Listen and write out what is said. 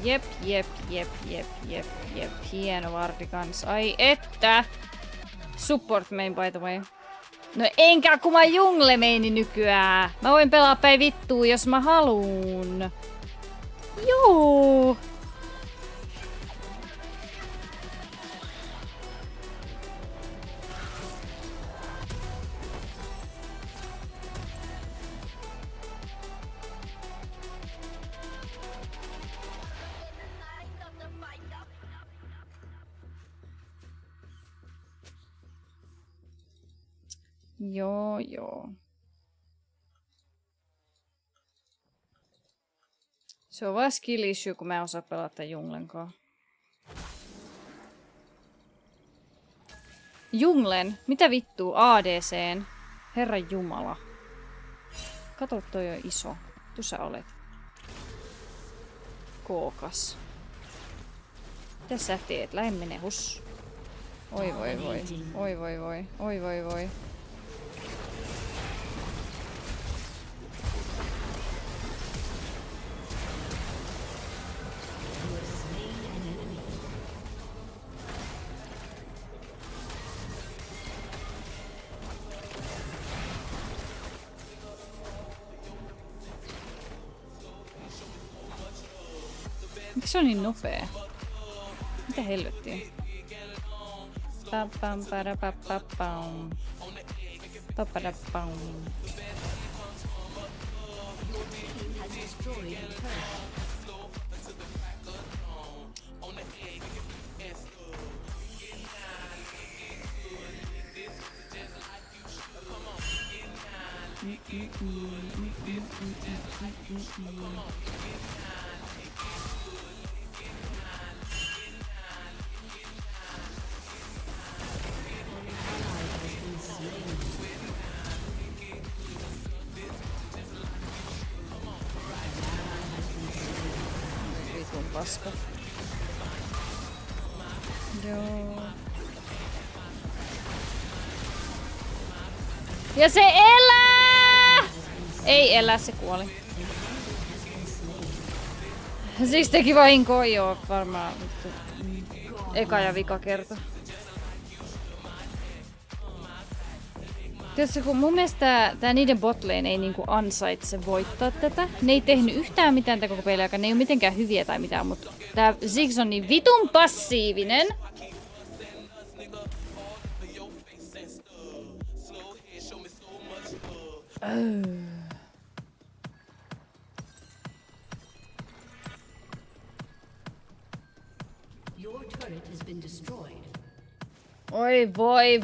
Jep. Hieno vardi kans. Ai että! Support main by the way. No enkä kun mä jungle meini nykyään. Mä voin pelaa päin vittuu jos mä haluun. Juu! Joo. Se on vaan skill issue, kun mä en osaa pelata junglenkaan. Junglen? Mitä vittuu? ADC:n? Herran jumala. Kato, toi on iso. Tu sä olet. Kookas. Mitä sä teet? Lähde mene hus. Oi voi. Miksi se on niin nopea? Mitä helvettiä? Pam para pam. Papadapam. Vitun paska. Joo. Ja se elää! Ei elä, se kuoli. Siksi teki vahinkoa, joo, varmaan eka ja vika kerta. Tiedätkö, kun mun mielestä tää niiden botlane ei niinku ansaitse voittaa tätä. Ne ei tehnyt yhtään mitään tätä koko pelin aikaa, ne ei oo mitenkään hyviä tai mitään, mutta tää Ziggs on niin vitun passiivinen. Oi voi.